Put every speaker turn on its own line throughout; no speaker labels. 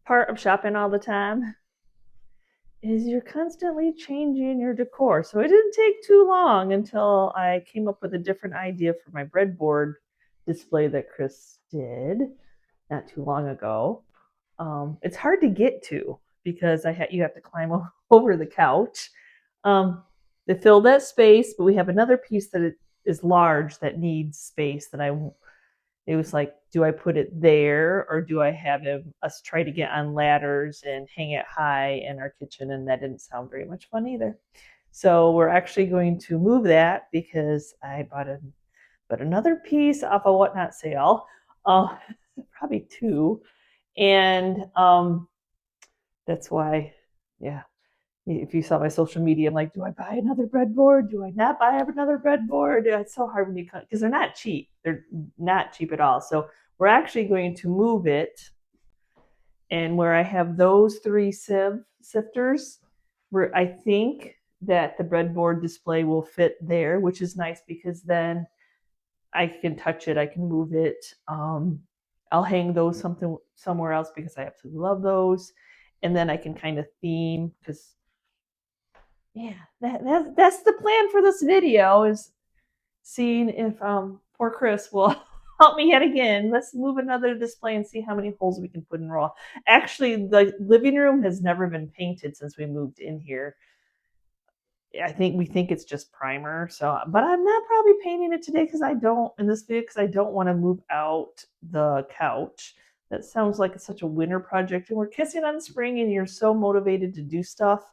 part of shopping all the time is you're constantly changing your decor. So it didn't take too long until I came up with a different idea for my breadboard display that Chris did not too long ago. It's hard to get to because you have to climb over the couch to fill that space. But we have another piece that is large that needs space that it was like, do I put it there or do I have us try to get on ladders and hang it high in our kitchen? And that didn't sound very much fun either. So we're actually going to move that because I bought another piece off a Whatnot sale, probably two, and that's why, yeah. If you saw my social media, I'm like, do I buy another breadboard? Do I not buy another breadboard? It's so hard when you cut because they're not cheap. They're not cheap at all. So we're actually going to move it, and where I have those three sifters, where I think that the breadboard display will fit there, which is nice because then I can touch it, I can move it. I'll hang those somewhere else because I absolutely love those, and then I can kind of theme because yeah, that's the plan for this video is seeing if poor Chris will help me yet again. Let's move another display and see how many holes we can put in roll. Actually, the living room has never been painted since we moved in here. We think it's just primer. So, but I'm not probably painting it today because I don't in this video because I don't want to move out the couch. That sounds like it's such a winter project, and we're kissing on spring, and you're so motivated to do stuff.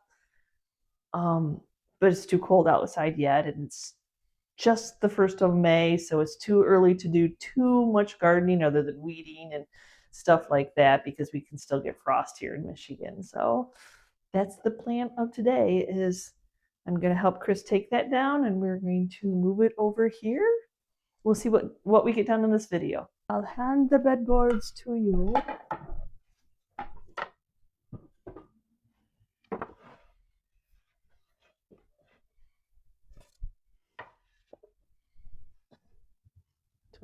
But it's too cold outside yet, and it's just the 1st of May, so it's too early to do too much gardening other than weeding and stuff like that because we can still get frost here in Michigan. So that's the plan of today is I'm going to help Chris take that down and we're going to move it over here. We'll see what we get done in this video. I'll hand the bedboards to you.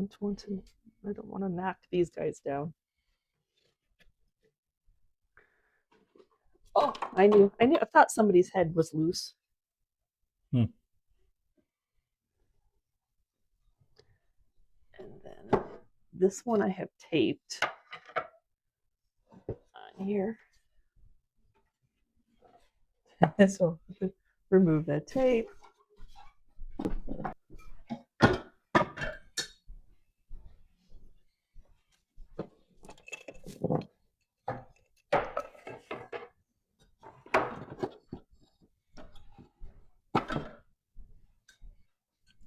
I don't want to knock these guys down. Oh, I thought somebody's head was loose. And then this one I have taped on here. So remove that tape.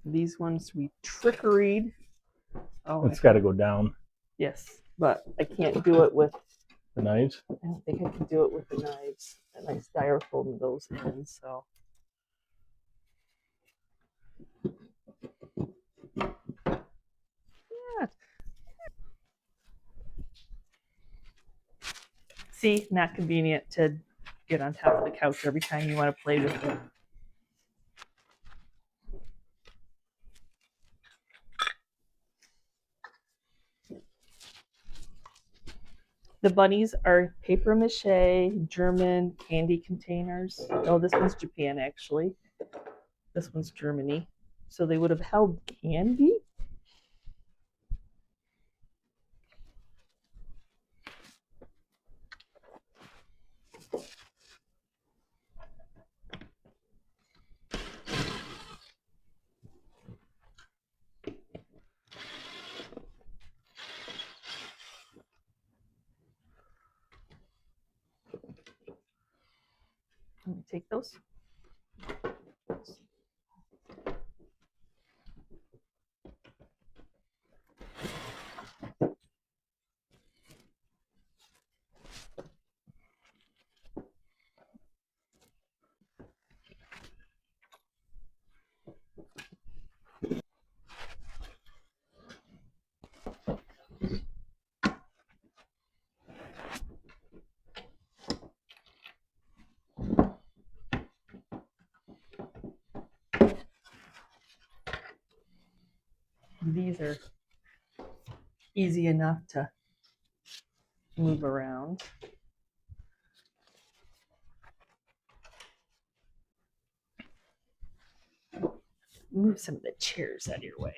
These ones we trickeried.
Oh, it's got to go down.
Yes, but I can't do it with
the knives.
I don't think I can do it with the knives. And I styrofoam those in, so. Yeah. See, not convenient to get on top of the couch every time you want to play with it. The bunnies are paper mache German candy containers. Oh, this one's Japan, actually. This one's Germany. So they would have held candy? Let me take those. These are easy enough to move around. Move some of the chairs out of your way.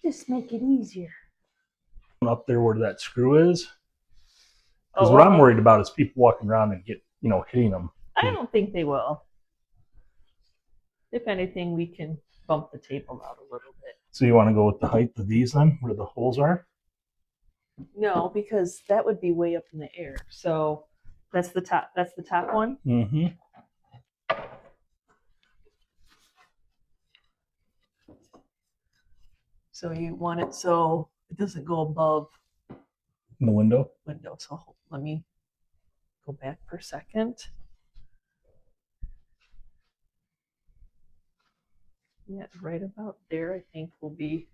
Just make it easier.
Up there where that screw is. Because what I'm worried about is people walking around and hitting them.
I don't think they will. If anything, we can bump the table out a little bit.
So you want to go with the height of these then, where the holes are?
No, because that would be way up in the air. So that's the top. That's the top one.
Mm-hmm.
So you want it so it doesn't go above
the window.
So let me go back for a second. Yeah, right about there, I think will be.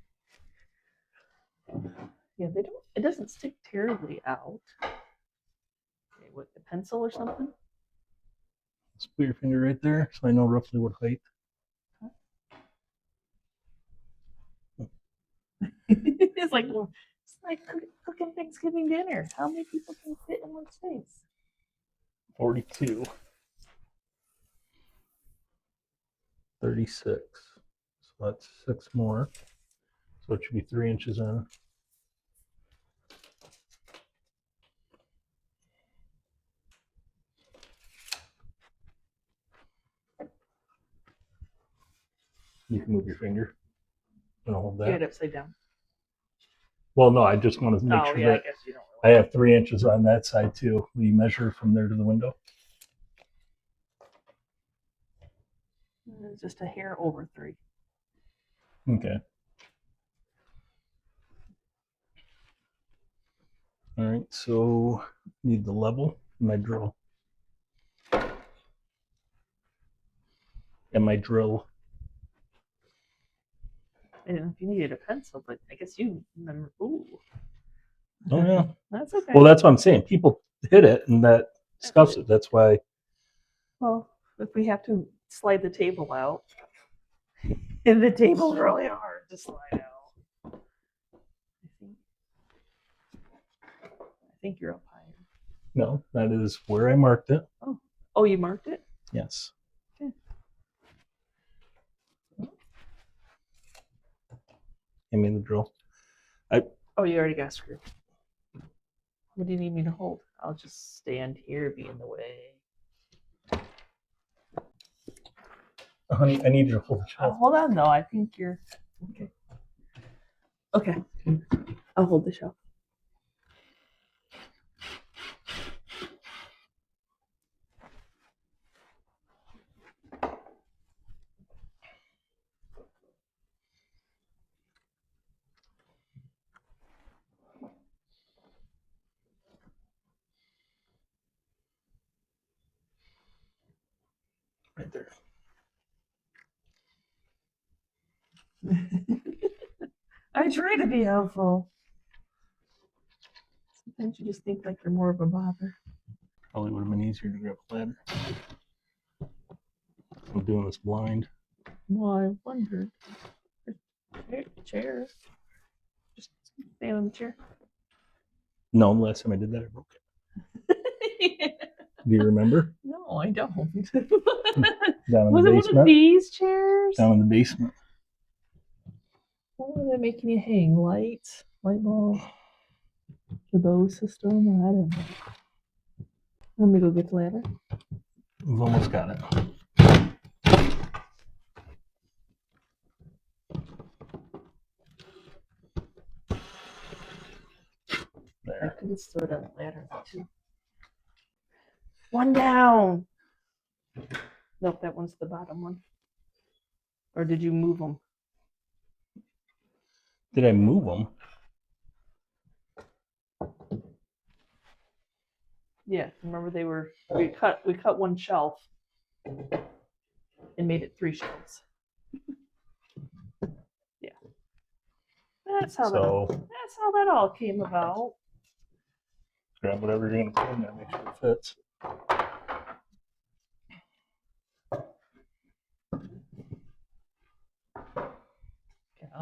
Yeah, they don't. It doesn't stick terribly out. Okay, with the pencil or something.
Just put your finger right there, so I know roughly what height.
It's like cooking Thanksgiving dinner. How many people can fit in one space?
42. 36. So that's 6 more. So it should be 3 inches in. You can move your finger and hold that.
Get it upside down.
Well, no, I just want to make sure that
I guess you don't
I have 3 inches on that side too. Will you measure from there to the window?
Just a hair over 3.
Okay. All right, so need the level, my drill. And my drill.
I don't know if you needed a pencil, but I guess you remember. Ooh.
Oh, yeah.
That's okay.
Well, that's what I'm saying. People hit it and that scuffs it. That's why.
Well, if we have to slide the table out, and the table's really hard to slide out. I think you're up higher.
No, that is where I marked it.
Oh, you marked it?
Yes.
Okay.
I mean the drill.
Oh, you already got screwed. What do you need me to hold? I'll just stand here, be in the way.
Honey, I need you to hold the shelf.
Hold on, though. I think you're okay. Okay, I'll hold the shelf.
Right there.
I try to be helpful. Sometimes you just think like you're more of a bother.
Probably would have been easier to grab a ladder. I'm doing this blind.
Well, I wondered. Chair. Just stand on the chair.
No, the last time I did that, I broke it. Do you remember?
No, I don't.
Down in the
Was it
basement.
one of these chairs?
Down in the basement.
What were they making you hang? Lights? Light bulb? The bow system? I don't know. Let me go get the ladder.
We've almost got it. There.
I could have stood on the ladder too. One down. Nope, that one's the bottom one. Or did you move them?
Did I move them?
Yeah, remember we cut one shelf and made it 3 shelves. Yeah. That's how that all came about.
Grab whatever you're gonna put in there, make sure it fits.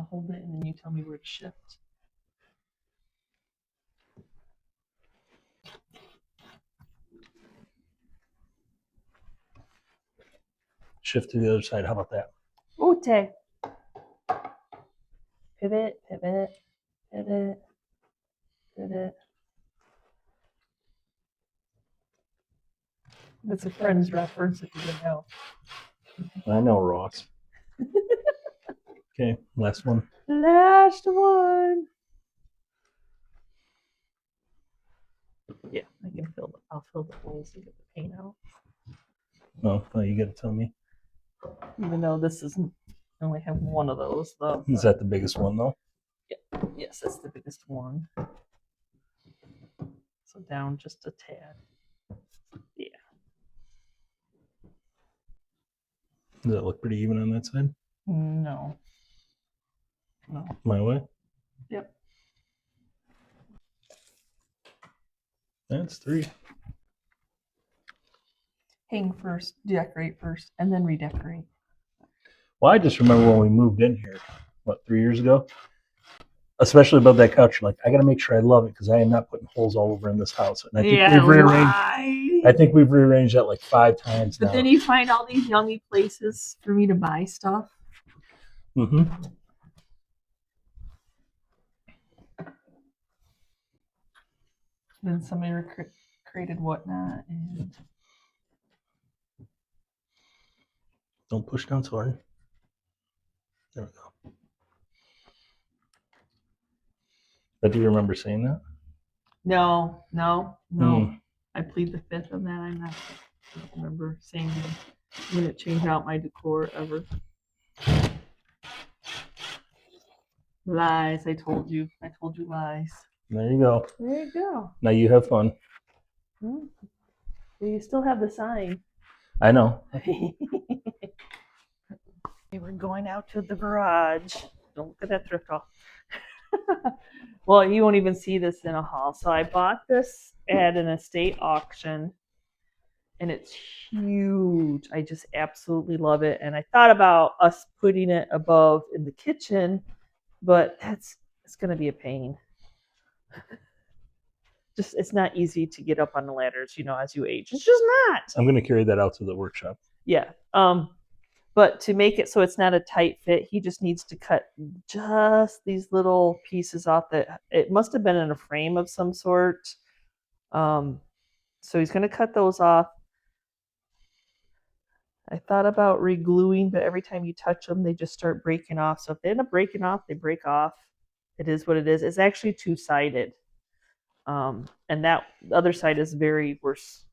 I'll hold it and then you tell me where to shift.
Shift to the other side. How about that?
Okay. Pivot, pivot, pivot, pivot. That's a Friends reference if you didn't know.
I know, Ross. Okay, last one.
Last one. Yeah, I can fill the. I'll fill the holes and get the paint out.
No, you got to tell me.
Even though this isn't, I only have one of those though.
Is that the biggest one though?
Yeah. Yes, that's the biggest one. So down just a tad. Yeah.
Does that look pretty even on that side?
No. No.
My way?
Yep.
That's 3.
Hang first, decorate first, and then redecorate.
Well, I just remember when we moved in here, 3 years ago? Especially about that couch, like, I got to make sure I love it because I am not putting holes all over in this house. And I think we've rearranged. Why? I think we've rearranged that like 5 times now.
But then you find all these yummy places for me to buy stuff.
Mm-hmm.
Then somebody created whatnot and
don't push down so hard. There we go. But do you remember saying that?
No. I plead the fifth on that. I don't remember saying that. I'm gonna change out my decor ever. Lies. I told you lies.
There you go.
There you go.
Now you have fun.
Well, you still have the sign.
I know.
We were going out to the garage. Don't look at that thrift haul. Well, you won't even see this in a haul. So I bought this at an estate auction, and it's huge. I just absolutely love it. And I thought about us putting it above in the kitchen, but it's going to be a pain. Just it's not easy to get up on the ladders, as you age. It's just not.
I'm going to carry that out to the workshop.
Yeah. But to make it so it's not a tight fit, he just needs to cut just these little pieces off that it must have been in a frame of some sort. So he's going to cut those off. I thought about re-gluing, but every time you touch them, they just start breaking off. So if they end up breaking off, they break off. It is what it is. It's actually two-sided. And that the other side is very worse.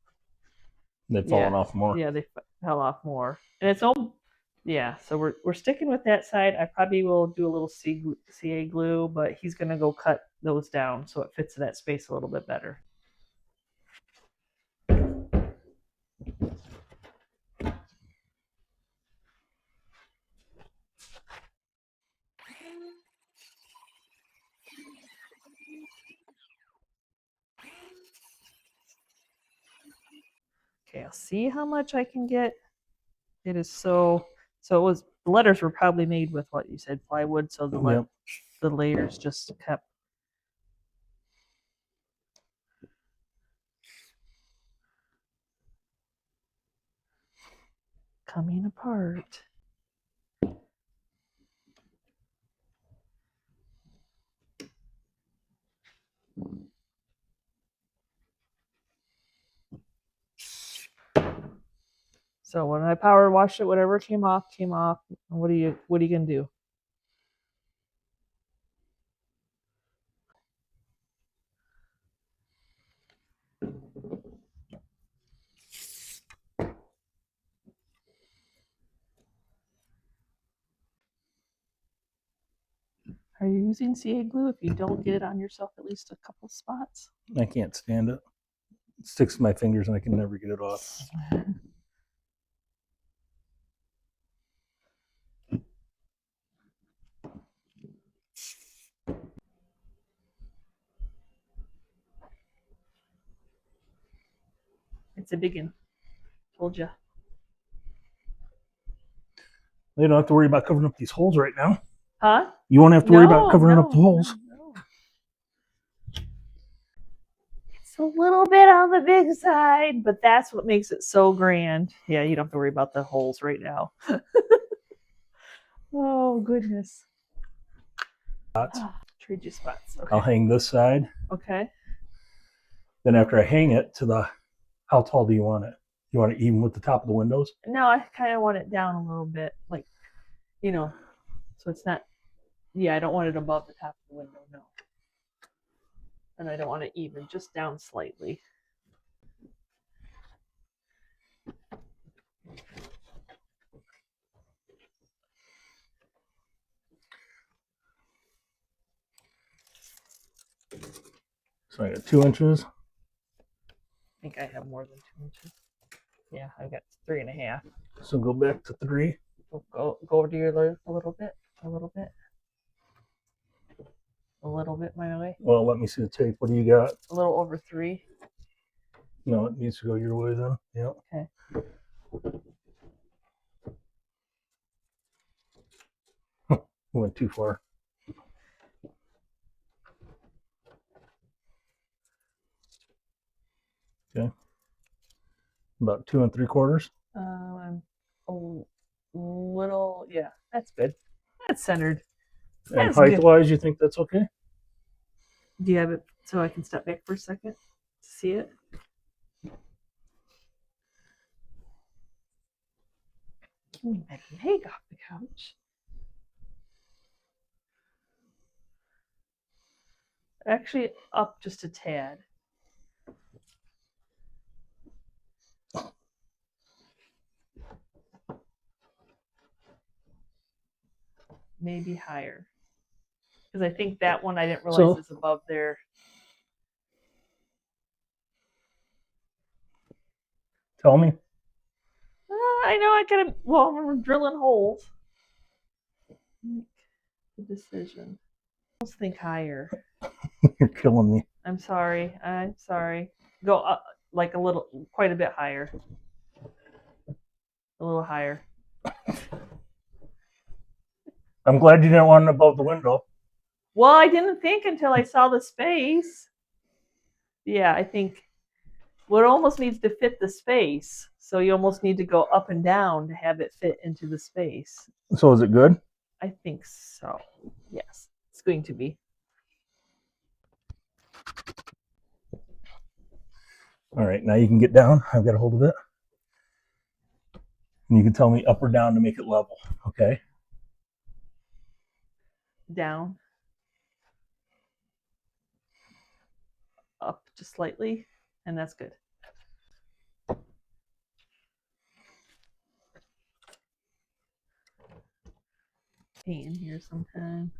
They've fallen off more.
Yeah, they fell off more. And it's all. Yeah, so we're sticking with that side. I probably will do a little CA glue, but he's going to go cut those down so it fits in that space a little bit better. Okay, I'll see how much I can get. It is so it was the letters were probably made with what you said, plywood, so the layers just kept coming apart. So when I power washed it, whatever came off. What are you gonna do? Are you using CA glue if you don't get it on yourself at least a couple spots?
I can't stand it. It sticks to my fingers and I can never get it off.
It's a big one. Told you.
You don't have to worry about covering up these holes right now.
Huh?
You won't have to worry about covering up the holes.
No. It's a little bit on the big side, but that's what makes it so grand. Yeah, you don't have to worry about the holes right now. Oh, goodness. Trade you spots. Okay.
I'll hang this side.
Okay.
Then after I hang it to the, how tall do you want it? You want it even with the top of the windows?
No, I kind of want it down a little bit, like, so it's not, I don't want it above the top of the window, no. And I don't want it even, just down slightly.
So I got 2 inches.
I think I have more than 2 inches. Yeah, I've got 3.5.
So go back to 3.
Go over to your a little bit, my way.
Well, let me see the tape. What do you got?
A little over 3.
No, it needs to go your way then. Yep.
Okay.
Went too far. Okay. About 2 3/4.
I'm a little, yeah, that's good. That's centered.
And height-wise, you think that's okay?
Do you have it so I can step back for a second to see it? Move my leg off the couch. Actually, up just a tad. Maybe higher. Because I think that one I didn't realize is above there.
Tell me.
I know I gotta, well, I'm drilling holes. Make the decision. I almost think higher.
You're killing me.
I'm sorry. Go up like a little, quite a bit higher. A little higher.
I'm glad you didn't want it above the window.
Well, I didn't think until I saw the space. Yeah, I think it almost needs to fit the space. So you almost need to go up and down to have it fit into the space.
So is it good?
I think so. Yes, it's going to be.
All right, now you can get down. I've got a hold of it. And you can tell me up or down to make it level, okay?
Down. Up just slightly, and that's good. Paint in here sometime.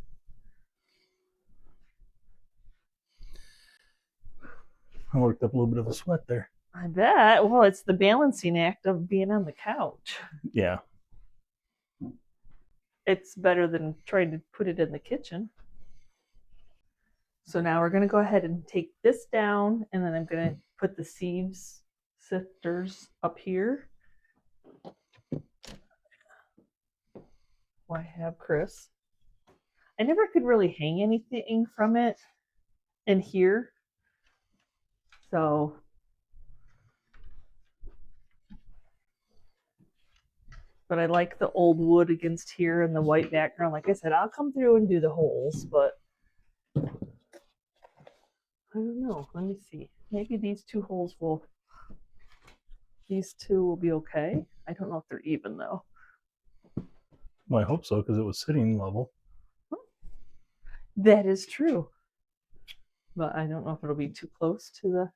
I worked up a little bit of a sweat there.
I bet. Well, it's the balancing act of being on the couch.
Yeah.
It's better than trying to put it in the kitchen. So now we're going to go ahead and take this down, and then I'm going to put the sieves sifters up here. Well, I have Chris. I never could really hang anything from it in here. So but I like the old wood against here and the white background. Like I said, I'll come through and do the holes, but I don't know. Let me see. Maybe these two will be okay. I don't know if they're even though.
Well, I hope so, because it was sitting level.
That is true. But I don't know if it'll be too close to the.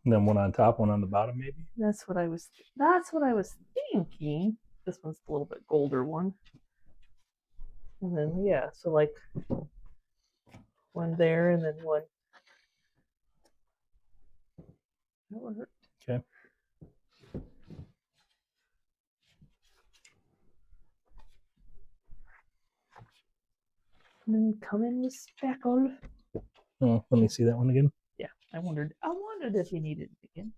And then one on top, one on the bottom, maybe.
That's what I was thinking. This one's a little bit golder one. And then yeah, so like one there and then one. That worked.
Okay.
And then come in with spackle.
Oh, let me see that one again.
Yeah, I wondered if you needed it again.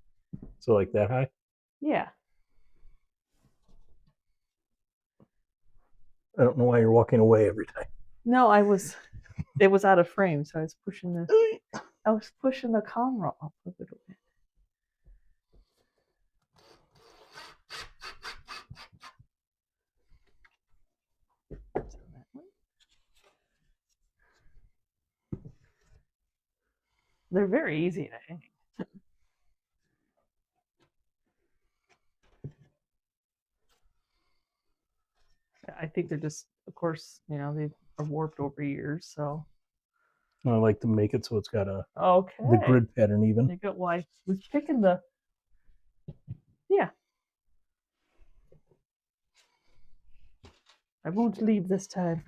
So like that high?
Yeah.
I don't know why you're walking away every time.
No, it was out of frame, so I was pushing the camera up a little bit. So that one. They're very easy to hang. I think they're just, of course, they are warped over years, so.
I like to make it so it's got the
Okay.
grid pattern even.
They got why was picking the. Yeah. I won't leave this time.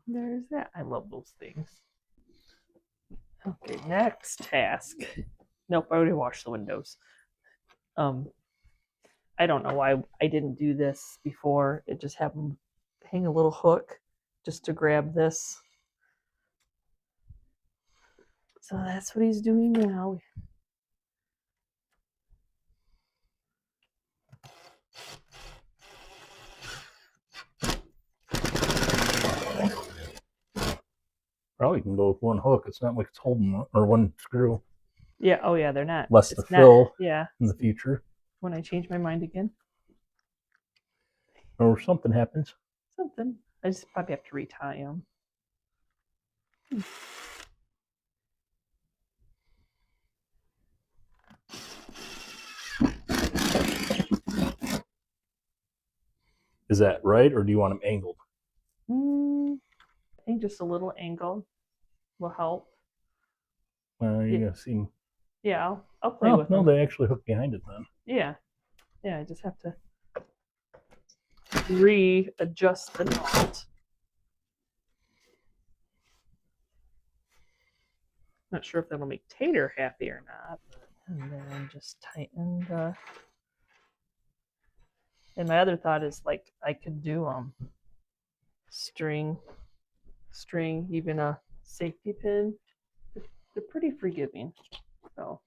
There's that. I love those things. Okay, next task. Nope, I already washed the windows. I don't know why I didn't do this before. It just happened. Hang a little hook just to grab this. So that's what he's doing now.
Probably can go with one hook. It's not like it's holding or one screw.
Yeah. Oh yeah, they're not.
Less
It's
to fill.
Yeah.
In the future.
When I change my mind again.
Or something happens.
Something. I just probably have to retie them.
Is that right, or do you want them angled?
I think just a little angle will help.
You gotta see.
Yeah, I'll play with them.
No, they actually hook behind it then.
Yeah. I just have to readjust the knot. Not sure if that'll make Tater happy or not. And then just tighten the. And my other thought is like I could do string, even a safety pin. They're pretty forgiving. So.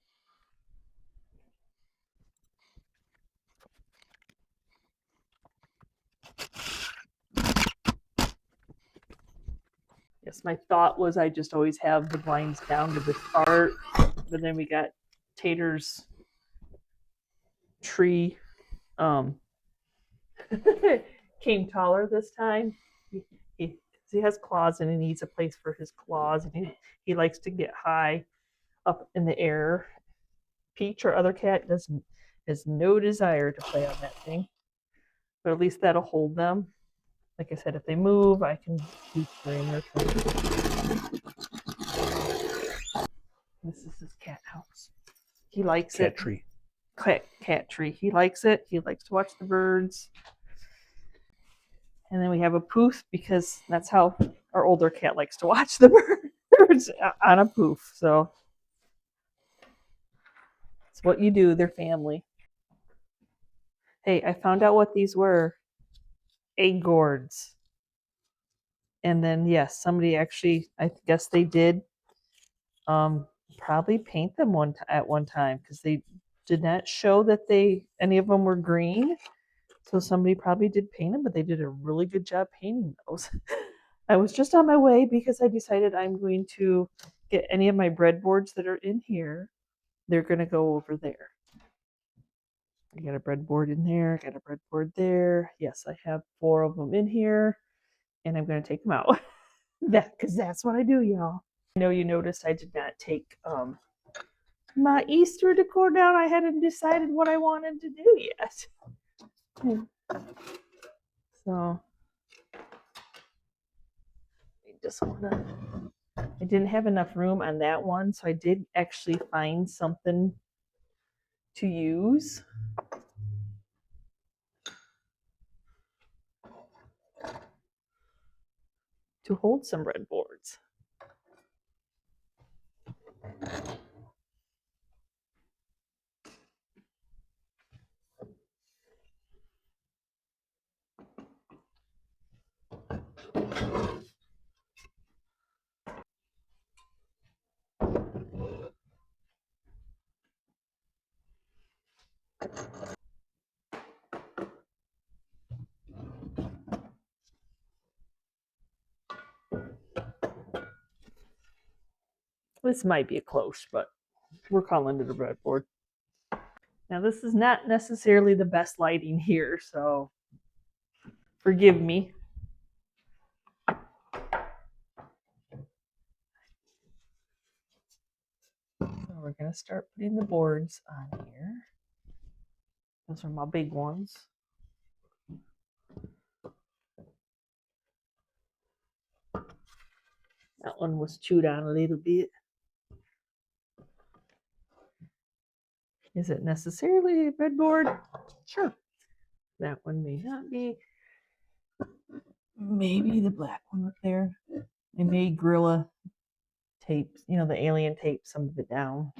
Yes, my thought was I just always have the blinds down to this part, but then we got Tater's tree came taller this time. He has claws and he needs a place for his claws, and he likes to get high up in the air. Peach, our other cat, has no desire to play on that thing, but at least that'll hold them. Like I said, if they move, I can do string or something. This is his cat house. He likes
cat tree.
Cat tree. He likes it. He likes to watch the birds. And then we have a poof because that's how our older cat likes to watch the birds on a poof. So it's what you do. They're family. Hey, I found out what these were. Egg gourds. And then yes, somebody actually, I guess they did probably paint them at one time because they did not show that any of them were green. So somebody probably did paint them, but they did a really good job painting those. I was just on my way because I decided I'm going to get any of my breadboards that are in here. They're going to go over there. I got a breadboard in there. I got a breadboard there. Yes, I have 4 of them in here, and I'm going to take them out. Because that's what I do, y'all. I know you noticed I did not take my Easter decor down. I hadn't decided what I wanted to do yet. So I didn't have enough room on that one, so I did actually find something to use. To hold some breadboards. This might be a close, but we're calling it a breadboard. Now this is not necessarily the best lighting here, so forgive me. So we're going to start putting the boards on here. Those are my big ones. That one was chewed on a little bit. Is it necessarily a breadboard? Sure. That one may not be. Maybe the black one up there. I may Gorilla tape, the alien tape some of it down.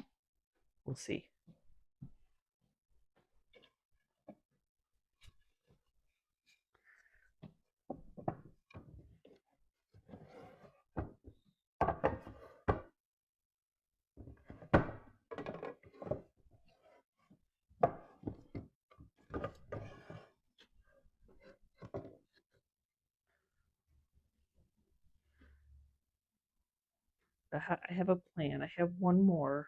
We'll see. I have a plan. I have one more,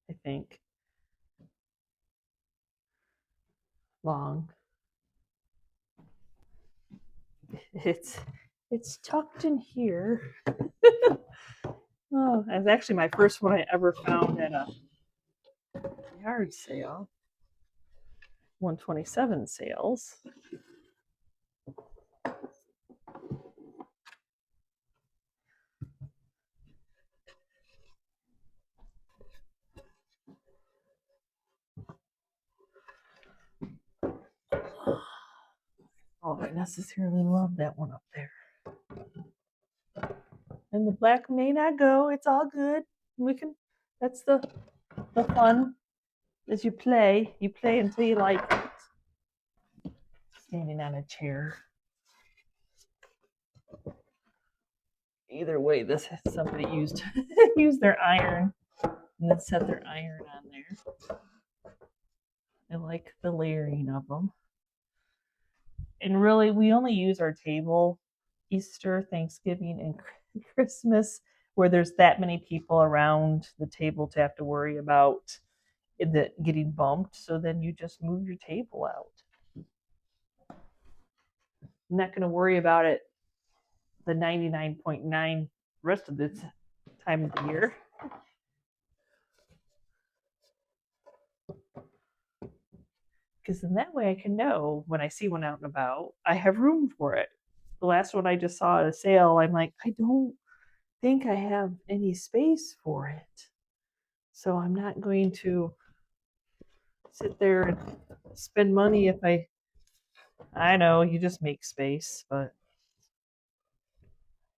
I think. Long. It's tucked in here. Oh, it's actually my first one I ever found at a yard sale. 127 sales. Oh, I necessarily love that one up there. And the black may not go. It's all good. That's the fun as you play. You play until you like it. Standing on a chair. Either way, somebody used their iron and then set their iron on there. I like the layering of them. And really, we only use our table Easter, Thanksgiving, and Christmas, where there's that many people around the table to have to worry about it getting bumped. So then you just move your table out. I'm not going to worry about it the 99.9 rest of the time of the year. Because in that way I can know when I see one out and about, I have room for it. The last one I just saw at a sale, I'm like, I don't think I have any space for it. So I'm not going to sit there and spend money if I know you just make space, but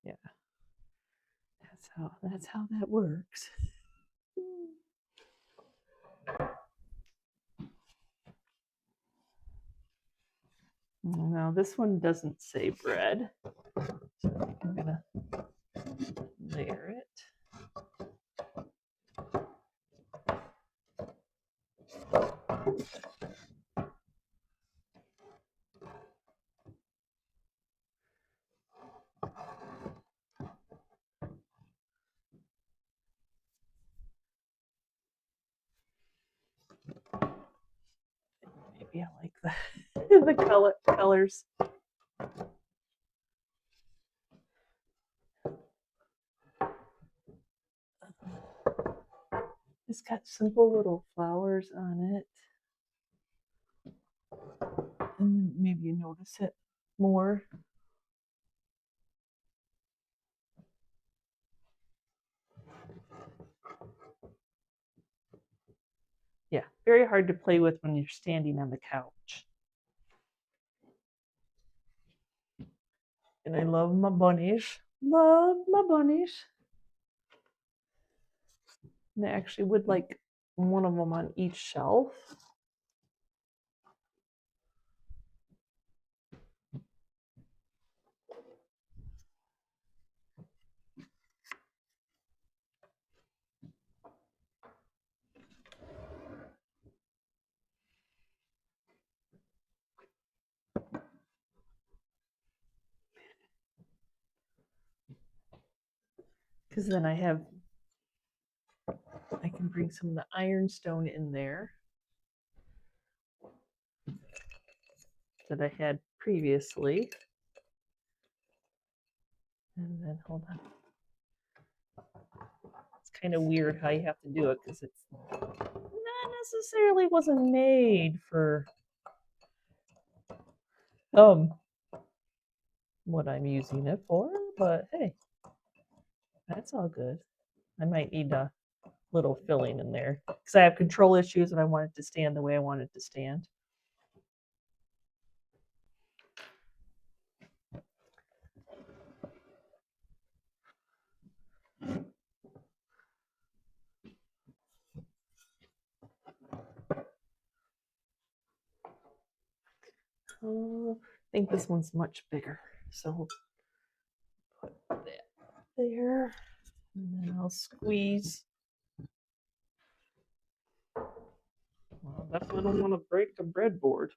yeah. That's how that works. Now this one doesn't say bread. So I'm gonna layer it. Maybe I like the colors. It's got simple little flowers on it. And maybe you notice it more. Yeah, very hard to play with when you're standing on the couch. And I love my bunnies. Love my bunnies. And I actually would like one of them on each shelf. because then I can bring some of the ironstone in there that I had previously. And then hold on. It's kind of weird how you have to do it because it's not necessarily wasn't made for what I'm using it for, but hey, that's all good. I might need a little filling in there because I have control issues and I want it to stand the way I want it to stand. I think this one's much bigger, so put that there, and then I'll squeeze. Well, definitely don't want to break the breadboard.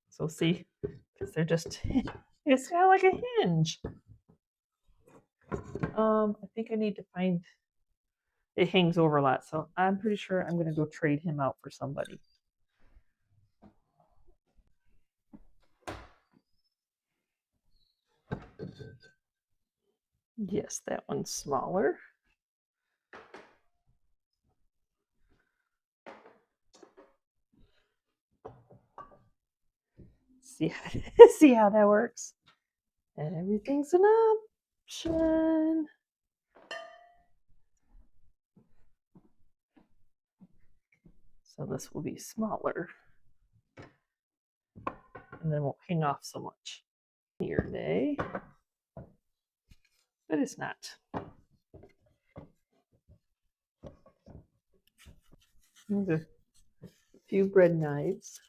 So see, because they're just, it's kind of like a hinge. I think I need to find, it hangs over a lot, so I'm pretty sure I'm going to go trade him out for somebody. Yes, that one's smaller. See how, see how that works? And everything's an option. So this will be smaller. And then won't hang off so much. Here day. But it's not. There's a few bread knives.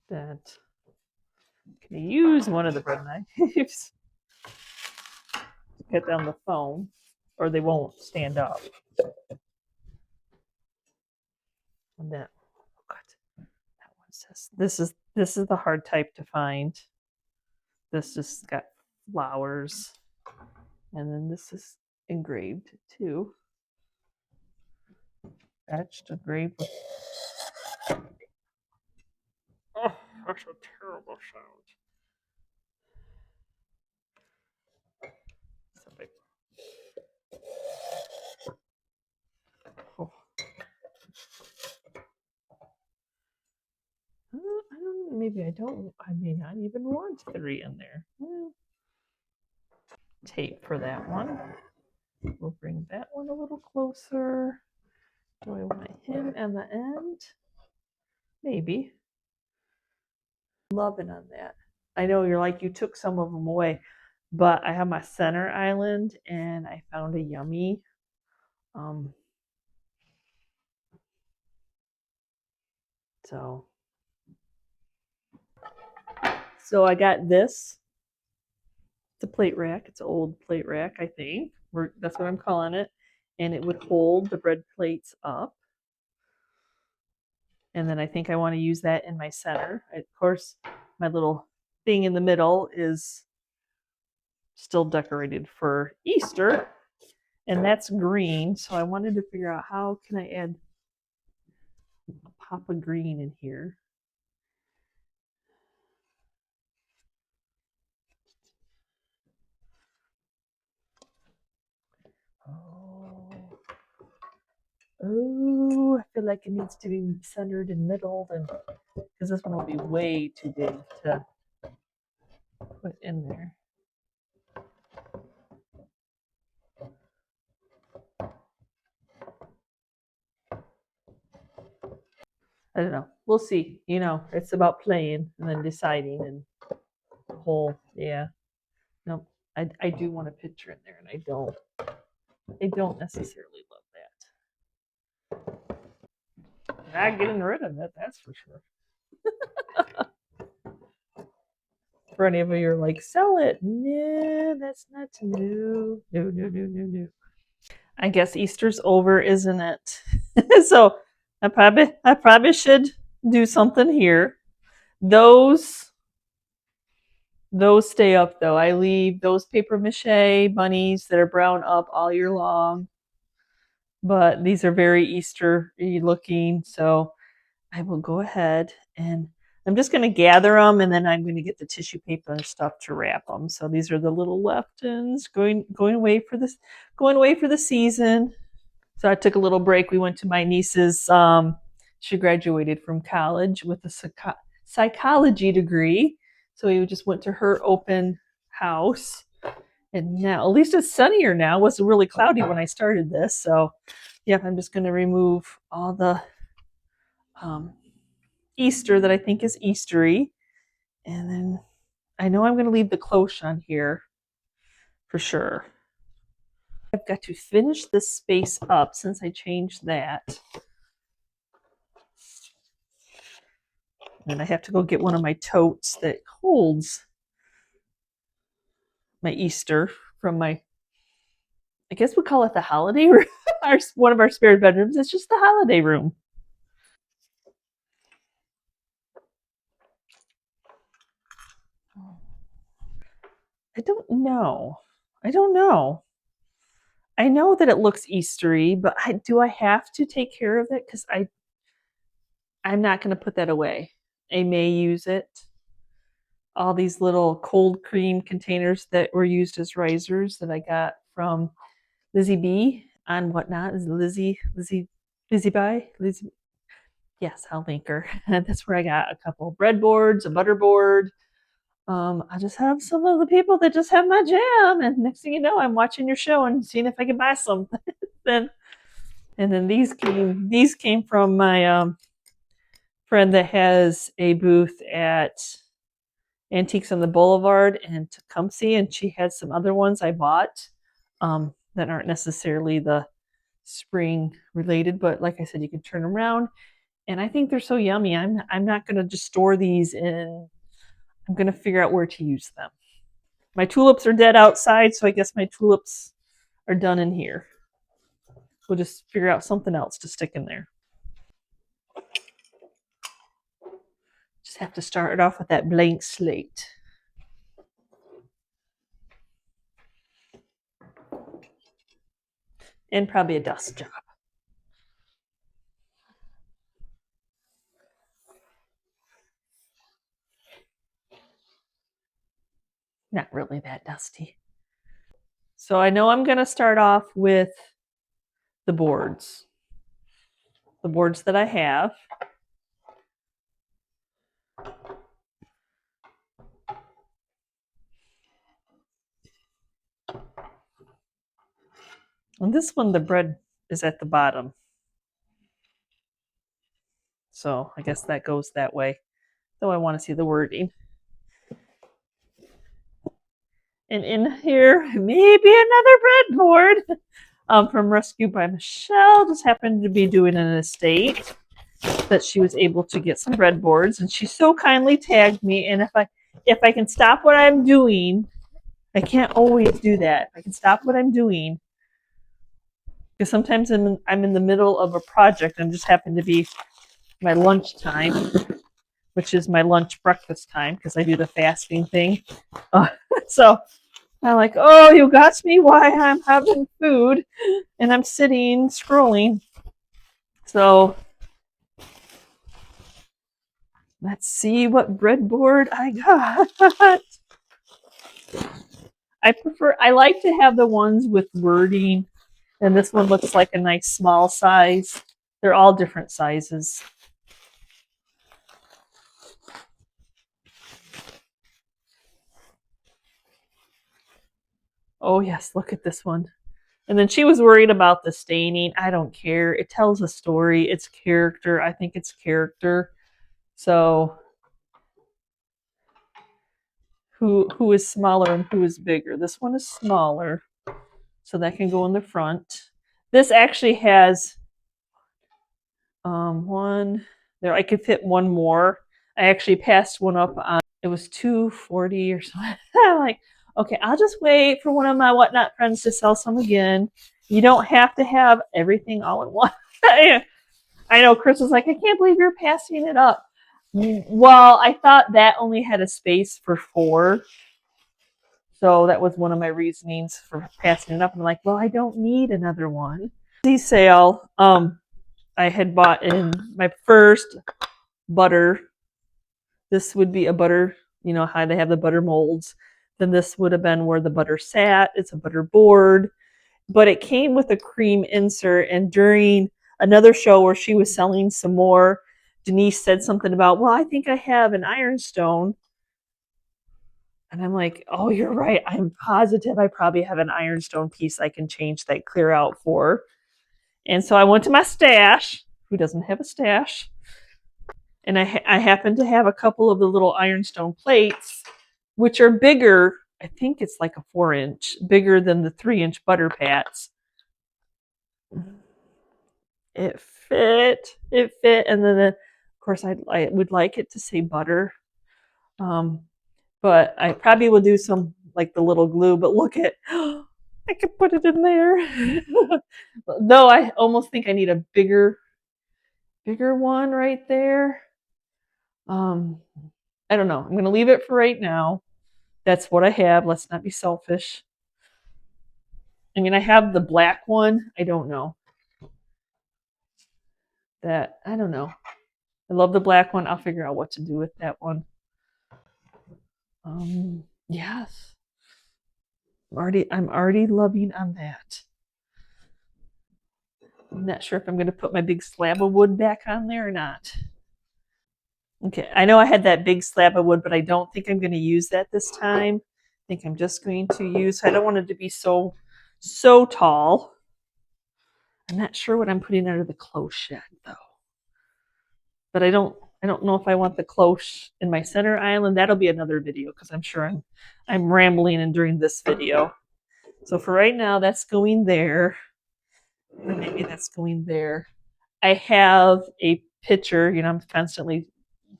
That can use one of the bread knives to get down the foam, or they won't stand up. And then, oh God, that one says this is the hard type to find. This just got flowers, and then this is engraved too. Etched, engraved. Oh, that's a terrible sound. Oh. I don't. Maybe I don't. I may not even want 3 in there. Well, tape for that one. We'll bring that one a little closer. Do I want him at the end? Maybe. Loving on that. I know you're like, you took some of them away, but I have my center island and I found a yummy. So I got this. It's a plate rack. It's an old plate rack, I think. That's what I'm calling it. And it would hold the bread plates up. And then I think I want to use that in my center. Of course, my little thing in the middle is still decorated for Easter, and that's green. So I wanted to figure out how can I add a pop of green in here. Oh, I feel like it needs to be centered in middle, and because this one will be way too big to put in there. I don't know. We'll see. You know, it's about playing and then deciding and the whole, yeah. No, I do want a picture in there, and I don't necessarily love that. Not getting rid of it, that's for sure. For any of you are like, sell it. No, that's not new. No. I guess Easter's over, isn't it? So I probably should do something here. Those stay up though. I leave those paper mache bunnies that are brown up all year long. But these are very Easter-y looking, so I will go ahead and I'm just going to gather them, and then I'm going to get the tissue paper and stuff to wrap them. So these are the little left-ins going away for this, going away for the season. So I took a little break. We went to my niece's. She graduated from college with a psychology degree, so we just went to her open house. And now, at least it's sunnier now. It was really cloudy when I started this, so yeah, I'm just going to remove all the Easter that I think is Eastery. And then I know I'm going to leave the cloche on here for sure. I've got to finish this space up since I changed that. And I have to go get one of my totes that holds my Easter from my, I guess we call it the holiday room. One of our spare bedrooms. It's just the holiday room. I don't know. I know that it looks Eastery, but do I have to take care of it? Because I'm not going to put that away. I may use it. All these little cold cream containers that were used as risers that I got from Lizzie B on Whatnot. Is Lizzie by Lizzie? Yes, I'll link her. That's where I got a couple of breadboards, a butterboard. I just have some of the people that just have my jam, and next thing you know, I'm watching your show and seeing if I can buy some. then, and then these came from my friend that has a booth at Antiques on the Boulevard in Tecumseh, and she had some other ones I bought that aren't necessarily the spring related, but like I said, you can turn them around, and I think they're so yummy. I'm not going to just store these in. I'm going to figure out where to use them. My tulips are dead outside, so I guess my tulips are done in here. We'll just figure out something else to stick in there. Just have to start it off with that blank slate. And probably a dust job. Not really that dusty. So I know I'm going to start off with the boards that I have. And this one, the bread is at the bottom. So I guess that goes that way, though I want to see the wording. And in here, maybe another breadboard from Rescue by Michelle. Just happened to be doing an estate that she was able to get some breadboards, and she so kindly tagged me. And if I can stop what I'm doing, I can't always do that. If I can stop what I'm doing, because sometimes I'm in the middle of a project and just happen to be my lunch time, which is my lunch breakfast time because I do the fasting thing. So I'm like, oh, you got me while I'm having food and I'm sitting scrolling. So let's see what breadboard I got. I like to have the ones with wording, and this one looks like a nice small size. They're all different sizes. Oh yes, look at this one. And then she was worried about the staining. I don't care. It tells a story. It's character. I think it's character. So who is smaller and who is bigger? This one is smaller, so that can go in the front. This actually has one there. I could fit one more. I actually passed one up on. It was $240 or something. I'm like, okay, I'll just wait for one of my Whatnot friends to sell some again. You don't have to have everything all at once. I know Chris was like, I can't believe you're passing it up. Well, I thought that only had a space for 4. So that was one of my reasonings for passing it up. I'm like, well, I don't need another one. Sale, I had bought in my first butter. This would be a butter, you know how they have the butter molds. Then this would have been where the butter sat. It's a butter board, but it came with a cream insert. And during another show where she was selling some more, Denise said something about, well, I think I have an ironstone. And I'm like, oh, you're right. I'm positive I probably have an ironstone piece I can change that clear out for. And so I went to my stash. Who doesn't have a stash? And I happen to have a couple of the little ironstone plates, which are bigger. I think it's like a 4-inch, bigger than the 3-inch butter pats. It fit. It fit. And then, of course, I would like it to say butter. But I probably will do some like the little glue. But look at, I could put it in there. Though I almost think I need a bigger one right there. I don't know. I'm going to leave it for right now. That's what I have. Let's not be selfish. I mean, I have the black one. I don't know. I don't know. I love the black one. I'll figure out what to do with that one. Yes. I'm already loving on that. I'm not sure if I'm going to put my big slab of wood back on there or not. Okay, I know I had that big slab of wood, but I don't think I'm going to use that this time. I think I'm just going to use, I don't want it to be so tall. I'm not sure what I'm putting under the close shed though. But I don't know if I want the cloche in my center island. That'll be another video because I'm sure I'm rambling and during this video. So for right now, that's going there. Or maybe that's going there. I have a picture, you know, I'm constantly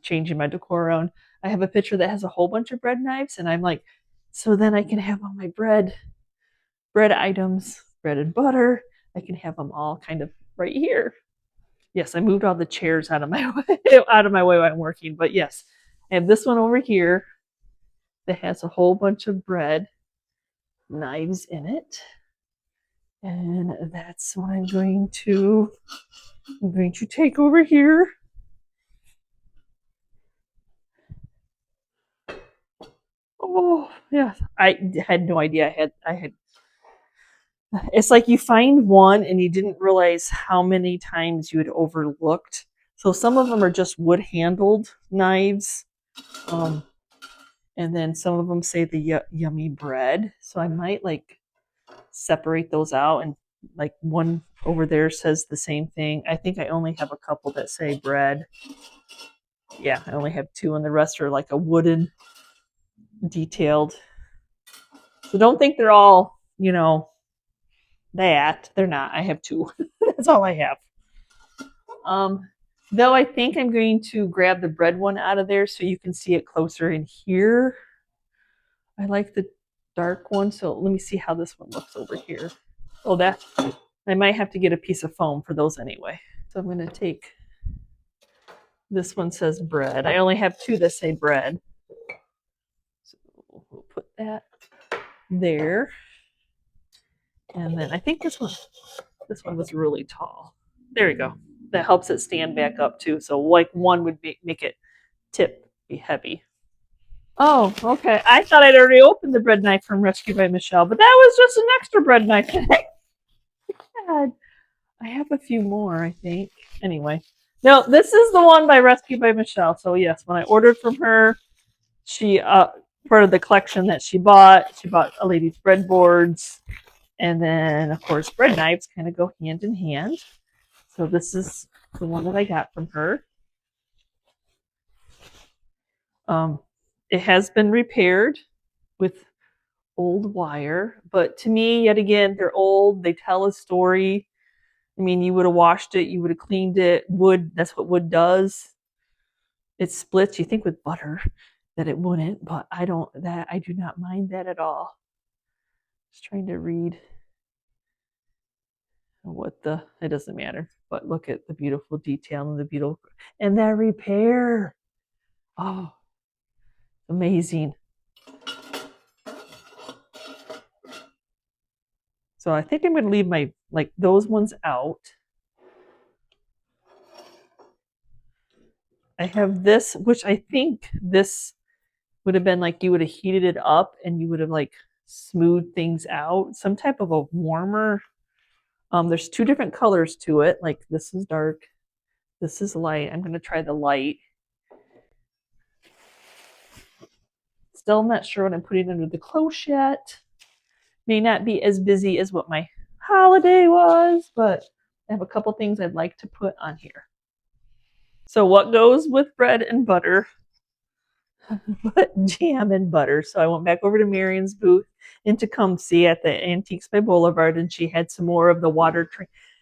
changing my decor around. I have a picture that has a whole bunch of bread knives, and I'm like, so then I can have all my bread items, bread and butter. I can have them all kind of right here. Yes, I moved all the chairs out of my way, while I'm working. But yes, I have this one over here that has a whole bunch of bread knives in it. And that's what I'm going to take over here. Oh, yeah. I had no idea I had it's like you find one and you didn't realize how many times you had overlooked. So some of them are just wood handled knives. And then some of them say the yummy bread. So I might like separate those out, and like one over there says the same thing. I think I only have a couple that say bread. Yeah, I only have 2, and the rest are like a wooden detailed. So don't think they're all, you know, that. They're not. I have 2. That's all I have. Though I think I'm going to grab the bread one out of there so you can see it closer in here. I like the dark one, so let me see how this one looks over here. Oh, that I might have to get a piece of foam for those anyway. So I'm going to take, this one says bread. I only have 2 that say bread. So we'll put that there. And then I think this one was really tall. There we go. That helps it stand back up too. So like one would make it be heavy. Oh, okay. I thought I'd already opened the bread knife from Rescue by Michelle, but that was just an extra bread knife. God, I have a few more, I think. Anyway, no, this is the one by Rescue by Michelle. So yes, when I ordered from her, she part of the collection that she bought a lady's breadboards, and then of course bread knives kind of go hand in hand. So this is the one that I got from her. It has been repaired with old wire, but to me, yet again, they're old. They tell a story. I mean, you would have washed it, you would have cleaned it. Wood, that's what wood does. It splits. You think with butter that it wouldn't, but I do not mind that at all. Just trying to read it doesn't matter, but look at the beautiful detail and the beautiful, and that repair. Oh, amazing. So I think I'm going to leave my, like, those ones out. I have this, which I think this would have been like you would have heated it up and you would have like smoothed things out. Some type of a warmer. There's two different colors to it. Like this is dark, this is light. I'm going to try the light. Still not sure what I'm putting under the cloche yet. May not be as busy as what my holiday was, but I have a couple things I'd like to put on here. So what goes with bread and butter? But jam and butter. So I went back over to Marion's booth in Tecumseh at the Antiques by Boulevard, and she had some more of the water.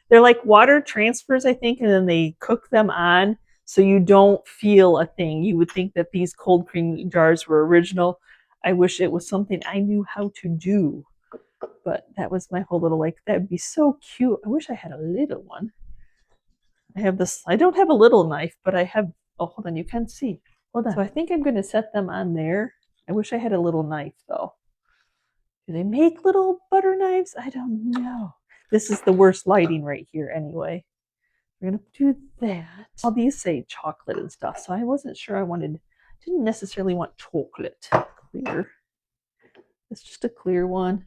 They're like water transfers, I think, and then they cook them on so you don't feel a thing. You would think that these cold cream jars were original. I wish it was something I knew how to do, but that was my whole little like, that'd be so cute. I wish I had a little one. I have this, I don't have a little knife, but I have, oh, hold on, you can see. Hold on. So I think I'm going to set them on there. I wish I had a little knife though. Do they make little butter knives? I don't know. This is the worst lighting right here anyway. We're going to do that. All these say chocolate and stuff, so I wasn't sure I wanted, didn't necessarily want chocolate. Clear. It's just a clear one.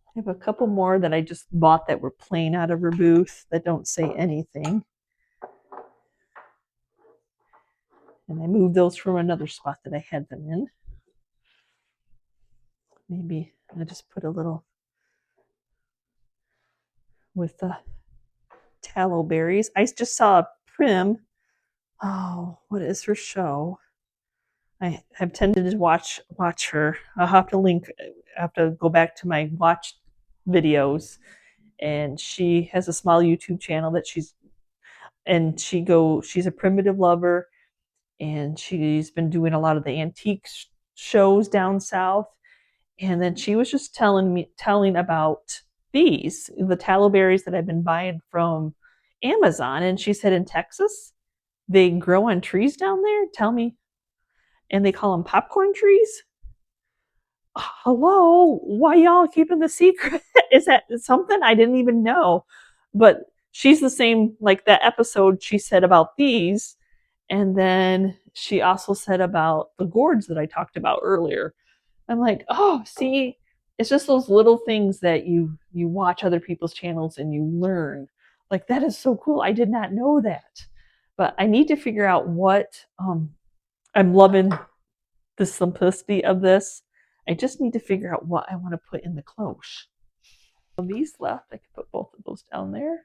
I have a couple more that I just bought that were plain out of her booth that don't say anything. And I moved those from another spot that I had them in. Maybe I just put a little with the tallow berries. I just saw a Prim. Oh, what is her show? I have tended to watch her. I'll have to link. I have to go back to my watched videos, and she has a small YouTube channel that she's a primitive lover, and she's been doing a lot of the antique shows down south. And then she was just telling about the tallow berries that I've been buying from Amazon. And she said in Texas, they grow on trees down there. Tell me. And they call them popcorn trees. Hello, why y'all keeping the secret? Is that something I didn't even know? But she's the same, like that episode she said about these. And then she also said about the gourds that I talked about earlier. I'm like, oh, see, it's just those little things that you watch other people's channels and you learn. Like that is so cool. I did not know that. But I need to figure out what I'm loving the simplicity of this. I just need to figure out what I want to put in the cloche. So these left, I can put both of those down there.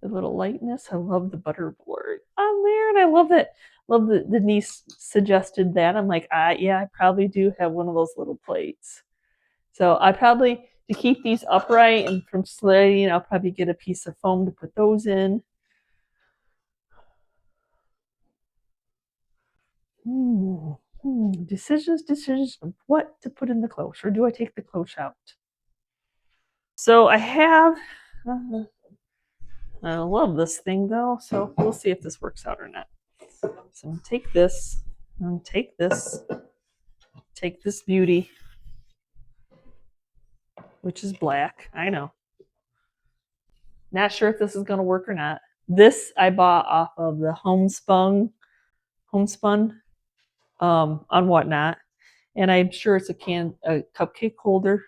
The little lightness. I love the butter board on there, and I love that. Love the niece suggested that. I'm like, yeah, I probably do have one of those little plates. So I probably, to keep these upright and from sliding, I'll probably get a piece of foam to put those in. Decisions of what to put in the cloche, or do I take the cloche out? So I have, I love this thing though, so we'll see if this works out or not. So I'm gonna take this, and take this beauty, which is black. I know. Not sure if this is gonna work or not. This I bought off of the homespun on Whatnot, and I'm sure it's a cupcake holder.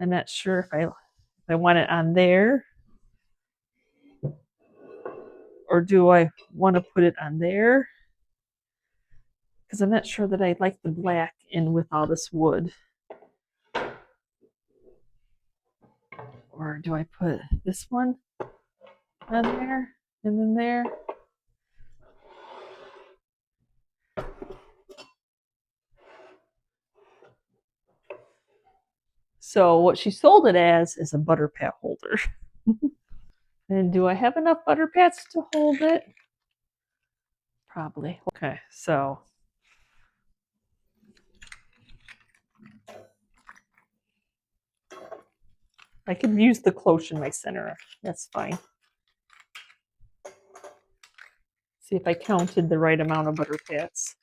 I'm not sure if I want it on there, or do I want to put it on there? Because I'm not sure that I like the black in with all this wood. Or do I put this one on there and then there? So what she sold it as is a butter pat holder. And do I have enough butter pats to hold it? Probably. Okay, so I can use the cloche in my center. That's fine. See if I counted the right amount of butter pats.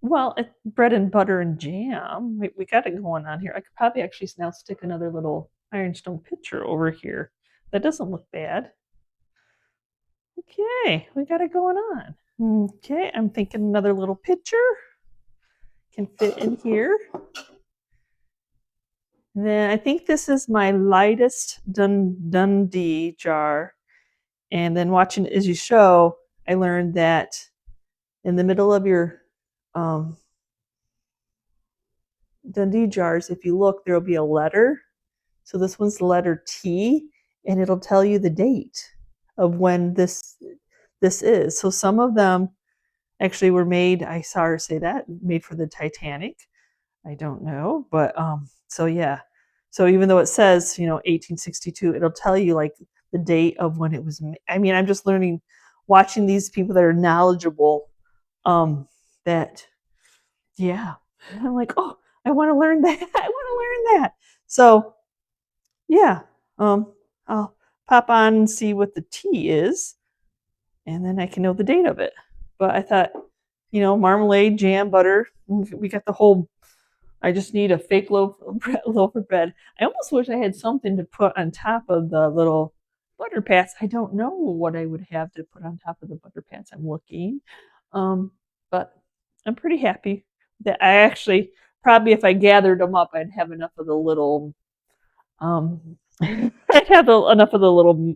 Well, it's bread and butter and jam. We got it going on here. I could probably actually now stick another little ironstone pitcher over here. That doesn't look bad. Okay, we got it going on. Okay, I'm thinking another little pitcher can fit in here. And then I think this is my lightest Dundee jar. And then watching As You Show, I learned that in the middle of your Dundee jars, if you look, there'll be a letter. So this one's the letter T, and it'll tell you the date of when this is. So some of them actually were made, I saw her say that, made for the Titanic. I don't know, but so yeah. So even though it says, 1862, it'll tell you like the date of when it was made. I mean, I'm just learning, watching these people that are knowledgeable, that, yeah. I'm like, oh, I want to learn that. I want to learn that. So yeah, I'll pop on and see what the tea is, and then I can know the date of it. But I thought, marmalade, jam, butter, we got the whole. I just need a fake loaf of bread. I almost wish I had something to put on top of the little butter pats. I don't know what I would have to put on top of the butter pats. I'm looking, but I'm pretty happy that I actually, probably if I gathered them up, I'd have enough of the little I'd have enough of the little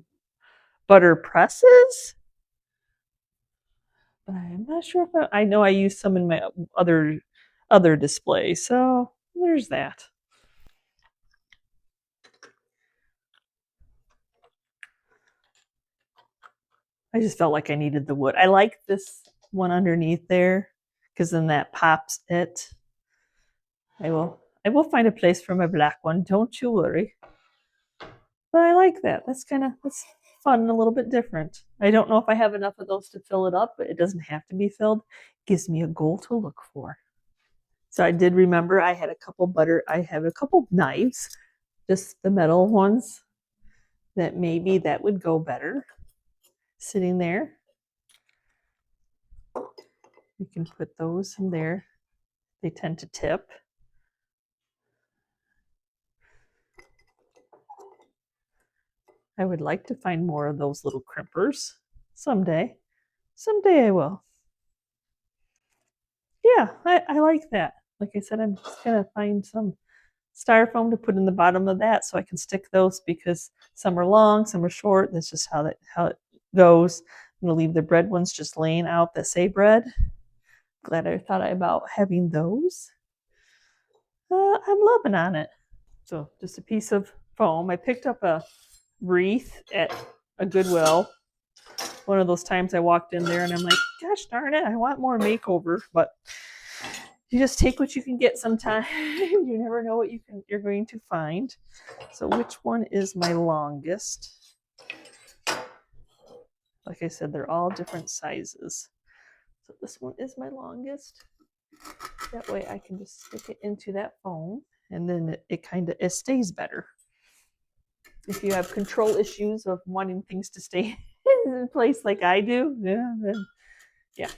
butter presses, but I'm not sure if I know I used some in my other display. So there's that. I just felt like I needed the wood. I like this one underneath there because then that pops it. I will find a place for my black one. Don't you worry. But I like that. That's fun and a little bit different. I don't know if I have enough of those to fill it up, but it doesn't have to be filled. It gives me a goal to look for. So I did remember I have a couple knives, just the metal ones, that maybe that would go better sitting there. You can put those in there. They tend to tip. I would like to find more of those little crimpers someday. Someday I will. Yeah, I like that. Like I said, I'm just going to find some styrofoam to put in the bottom of that so I can stick those, because some are long, some are short. That's just how it goes. I'm going to leave the bread ones just laying out that say bread. Glad I thought about having those. I'm loving on it. So just a piece of foam. I picked up a wreath at a Goodwill. One of those times I walked in there and I'm like, gosh darn it, I want more makeover. But you just take what you can get sometimes. You never know what you're going to find. So which one is my longest? Like I said, they're all different sizes. So this one is my longest. That way I can just stick it into that foam, and then it stays better. If you have control issues of wanting things to stay in place like I do, then yeah.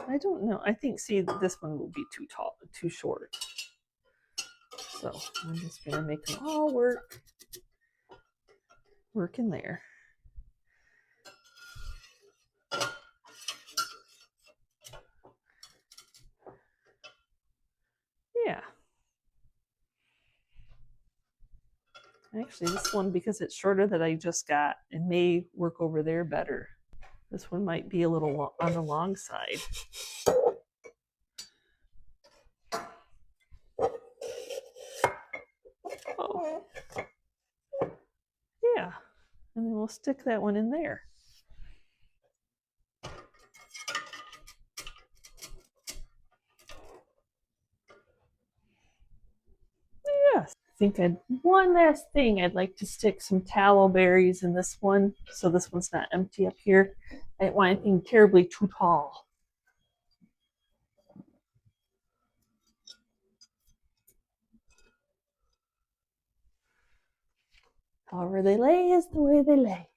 I don't know. I think, this one will be too tall, too short. So I'm just going to make them all work in there. Yeah. Actually, this one, because it's shorter that I just got, it may work over there better. This one might be a little on the long side. Oh. Yeah. And then we'll stick that one in there. Yes. I think one last thing. I'd like to stick some tallow berries in this one, so this one's not empty up here. I don't want anything terribly too tall. However they lay is the way they lay.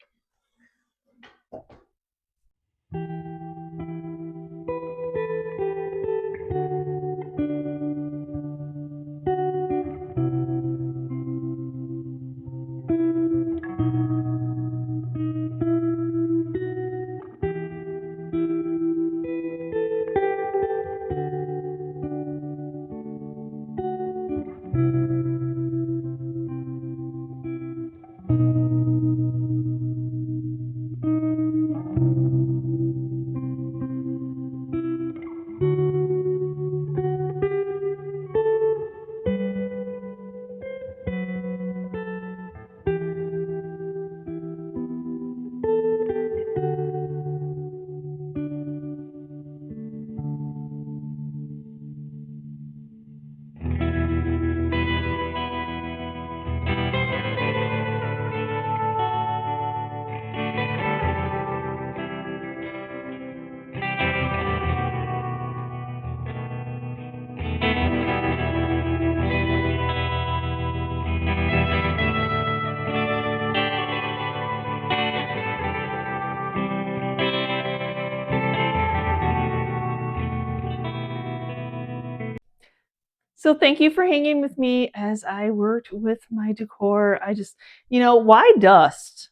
So thank you for hanging with me as I worked with my decor. I just, why dust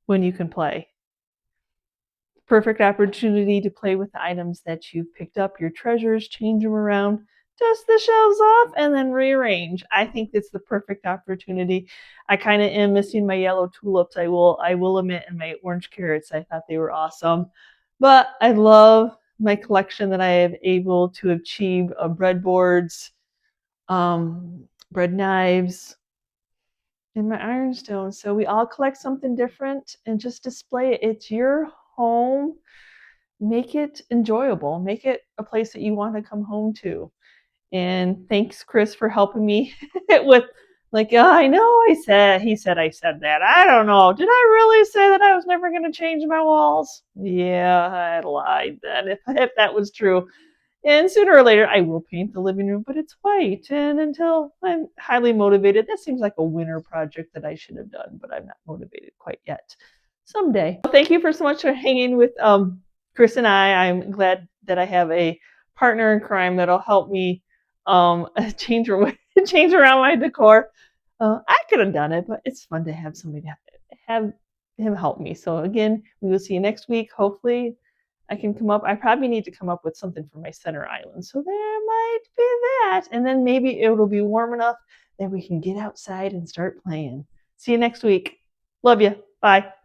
when you can play? Perfect opportunity to play with the items that you've picked up, your treasures, change them around, dust the shelves off, and then rearrange. I think it's the perfect opportunity. I kind of am missing my yellow tulips, I will admit, and my orange carrots. I thought they were awesome. But I love my collection that I have able to achieve of breadboards, bread knives, and my ironstone. So we all collect something different and just display it. It's your home. Make it enjoyable. Make it a place that you want to come home to. And thanks, Chris, for helping me with I know he said I said that. I don't know. Did I really say that I was never going to change my walls? Yeah, I lied then if that was true. And sooner or later, I will paint the living room, but it's white. And until I'm highly motivated, that seems like a winter project that I should have done, but I'm not motivated quite yet. Someday. Thank you for so much for hanging with Chris and I. I'm glad that I have a partner in crime that'll help me change around my decor. I could have done it, but it's fun to have somebody to have him help me. So again, we will see you next week. Hopefully I can come up. I probably need to come up with something for my center island. So there might be that. And then maybe it'll be warm enough that we can get outside and start playing. See you next week. Love you. Bye.